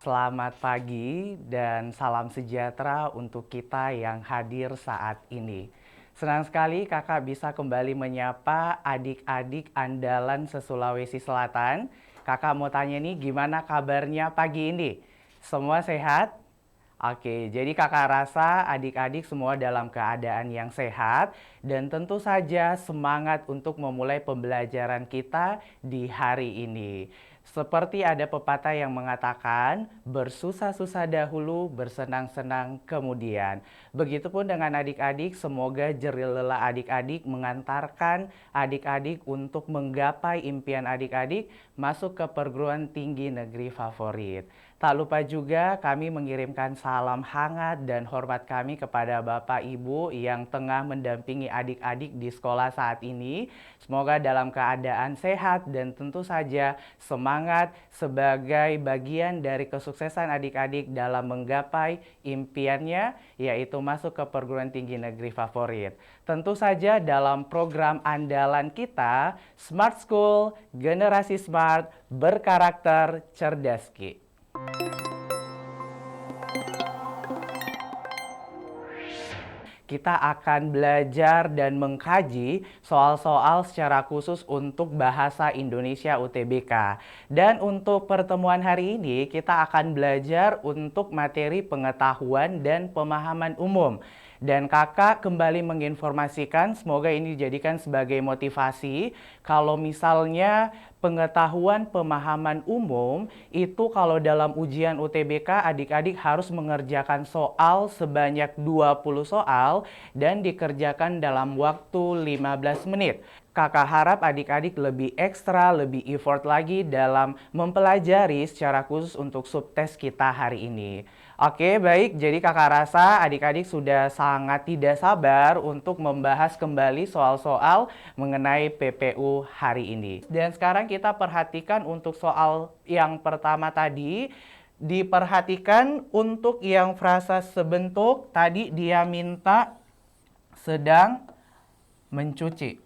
Selamat pagi dan salam sejahtera untuk kita yang hadir saat ini. Senang sekali kakak bisa kembali menyapa adik-adik andalan se-Sulawesi Selatan. Kakak mau tanya nih, gimana kabarnya pagi ini? Semua sehat? Oke, jadi kakak rasa adik-adik semua dalam keadaan yang sehat dan tentu saja semangat untuk memulai pembelajaran kita di hari ini. Seperti ada pepatah yang mengatakan, bersusah-susah dahulu, bersenang-senang kemudian. Begitupun dengan adik-adik, semoga jerih lelah adik-adik mengantarkan adik-adik untuk menggapai impian adik-adik masuk ke perguruan tinggi negeri favorit. Tak lupa juga kami mengirimkan salam hangat dan hormat kami kepada Bapak Ibu yang tengah mendampingi adik-adik di sekolah saat ini. Semoga dalam keadaan sehat dan tentu saja semangat sebagai bagian dari kesuksesan adik-adik dalam menggapai impiannya, yaitu masuk ke perguruan tinggi negeri favorit. Tentu saja dalam program andalan kita, Smart School, Generasi Smart, Berkarakter Cerdas Ki. Kita akan belajar dan mengkaji soal-soal secara khusus untuk bahasa Indonesia UTBK. Dan untuk pertemuan hari ini kita akan belajar untuk materi pengetahuan dan pemahaman umum. Dan kakak kembali menginformasikan, semoga ini dijadikan sebagai motivasi, kalau misalnya pengetahuan pemahaman umum itu kalau dalam ujian UTBK adik-adik harus mengerjakan soal sebanyak 20 soal dan dikerjakan dalam waktu 15 menit. Kakak harap adik-adik lebih ekstra, lebih effort lagi dalam mempelajari secara khusus untuk subtes kita hari ini. Oke, baik. Jadi kakak rasa adik-adik sudah sangat tidak sabar untuk membahas kembali soal-soal mengenai PPU hari ini. Dan sekarang kita perhatikan untuk soal yang pertama tadi. Diperhatikan untuk yang frasa sebentuk, tadi dia minta sedang mencuci.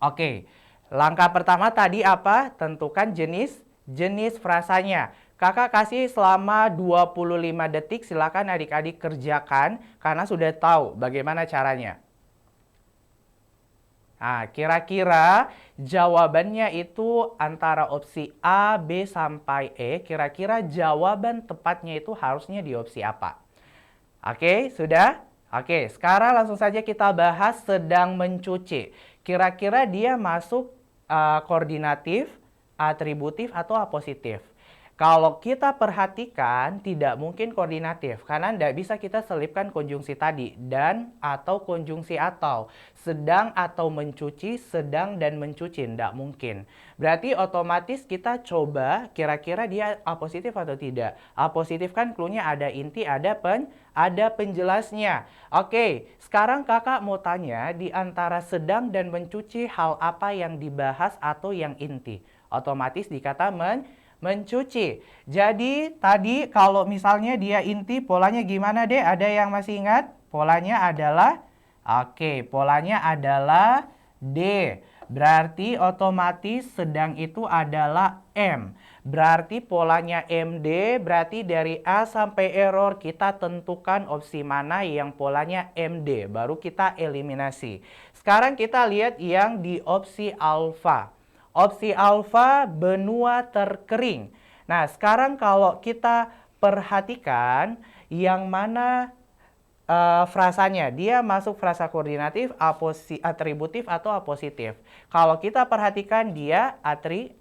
Oke, langkah pertama tadi apa? Tentukan jenis frasanya. Kakak kasih selama 25 detik, silakan adik-adik kerjakan karena sudah tahu bagaimana caranya. Nah, kira-kira jawabannya itu antara opsi A, B, sampai E. Kira-kira jawaban tepatnya itu harusnya di opsi apa? Oke, sudah? Oke, sekarang langsung saja kita bahas sedang mencuci. Kira-kira dia masuk koordinatif, atributif, atau apositif? Kalau kita perhatikan tidak mungkin koordinatif karena tidak bisa kita selipkan konjungsi tadi dan atau konjungsi atau sedang atau mencuci, sedang dan mencuci tidak mungkin. Berarti otomatis kita coba kira-kira dia apositif atau tidak. Apositif kan cluenya ada inti, ada penjelasnya. Oke, sekarang kakak mau tanya di antara sedang dan mencuci hal apa yang dibahas atau yang inti. Otomatis dikata mencuci. Jadi tadi kalau misalnya dia inti polanya gimana deh? Ada yang masih ingat? Polanya adalah polanya adalah D. Berarti otomatis sedang itu adalah M. Berarti polanya MD, berarti dari A sampai error kita tentukan opsi mana yang polanya MD. Baru kita eliminasi. Sekarang kita lihat yang di opsi alfa. Opsi alfa benua terkering. Nah, sekarang kalau kita perhatikan yang mana frasanya, dia masuk frasa koordinatif, atributif atau apositif. Kalau kita perhatikan dia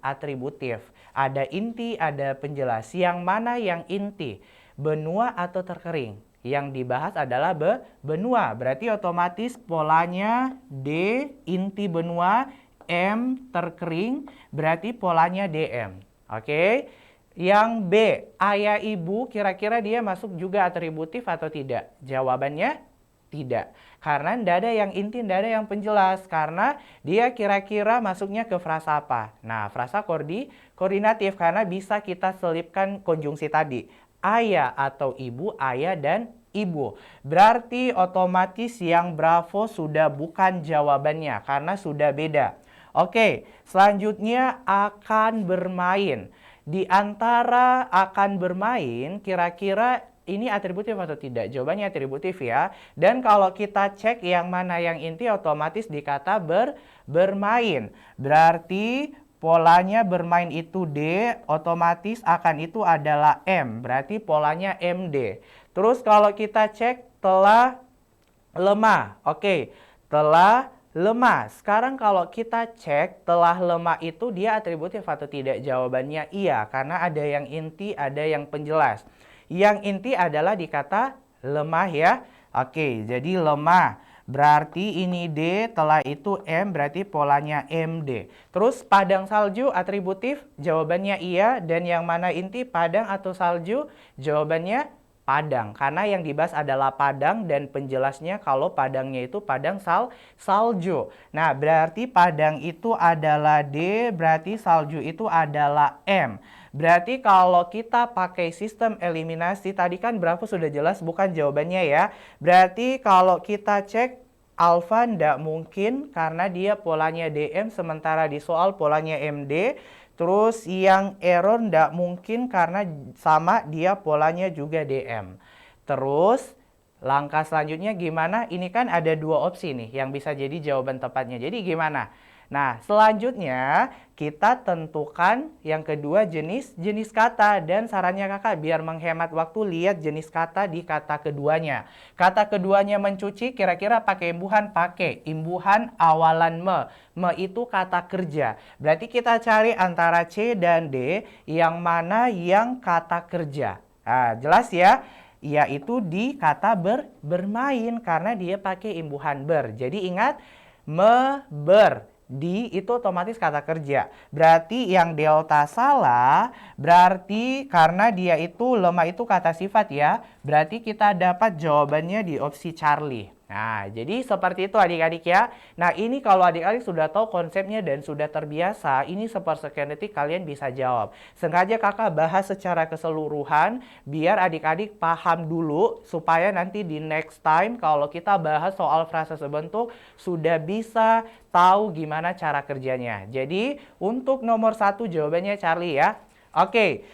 atributif. Ada inti, ada penjelas. Yang mana yang inti? Benua atau terkering? Yang dibahas adalah benua. Berarti otomatis polanya D, inti benua, M terkering, berarti polanya DM. Oke. Yang B, ayah ibu, kira-kira dia masuk juga atributif atau tidak? Jawabannya tidak. Karena tidak ada yang inti, tidak ada yang penjelas. Karena dia kira-kira masuknya ke frasa apa? Nah, frasa koordinatif karena bisa kita selipkan konjungsi tadi. Ayah atau ibu, ayah dan ibu. Berarti otomatis yang bravo sudah bukan jawabannya karena sudah beda. Oke, selanjutnya akan bermain. Di antara akan bermain, kira-kira ini atributif atau tidak? Jawabannya atributif ya. Dan kalau kita cek yang mana yang inti, otomatis dikata bermain. Berarti polanya bermain itu D, otomatis akan itu adalah M. Berarti polanya MD. Terus kalau kita cek telah lemah. Oke, telah lemah. Sekarang kalau kita cek telah lemah itu dia atributif atau tidak? Jawabannya iya, karena ada yang inti, ada yang penjelas. Yang inti adalah di kata lemah ya. Oke, jadi lemah. Berarti ini D, telah itu M, berarti polanya MD. Terus padang salju atributif? Jawabannya iya. Dan yang mana inti, padang atau salju? Jawabannya padang. Karena yang dibahas adalah padang dan penjelasnya kalau padangnya itu padang salju. Nah, berarti padang itu adalah D, berarti salju itu adalah M. Berarti kalau kita pakai sistem eliminasi, tadi kan berapa sudah jelas bukan jawabannya ya. Berarti kalau kita cek alfa tidak mungkin karena dia polanya DM sementara di soal polanya MD. Terus yang error tidak mungkin karena sama dia polanya juga DM. Terus langkah selanjutnya gimana? Ini kan ada dua opsi nih yang bisa jadi jawaban tepatnya. Jadi gimana? Nah, selanjutnya kita tentukan yang kedua jenis kata. Dan sarannya kakak biar menghemat waktu lihat jenis kata di kata keduanya. Kata keduanya mencuci kira-kira pakai imbuhan? Pakai imbuhan awalan me. Me itu kata kerja. Berarti kita cari antara C dan D yang mana yang kata kerja. Nah, jelas ya? Yaitu di kata bermain karena dia pakai imbuhan ber. Jadi ingat ber. Di itu otomatis kata kerja. Berarti yang delta salah, berarti karena dia itu lemah itu kata sifat ya. Berarti kita dapat jawabannya di opsi Charlie. Nah, jadi seperti itu adik-adik ya. Nah, ini kalau adik-adik sudah tahu konsepnya dan sudah terbiasa, ini sepersekian detik kalian bisa jawab. Sengaja kakak bahas secara keseluruhan, biar adik-adik paham dulu, supaya nanti di next time kalau kita bahas soal frasa sebentuk, sudah bisa tahu gimana cara kerjanya. Jadi, untuk nomor 1 jawabannya Charlie ya. Oke.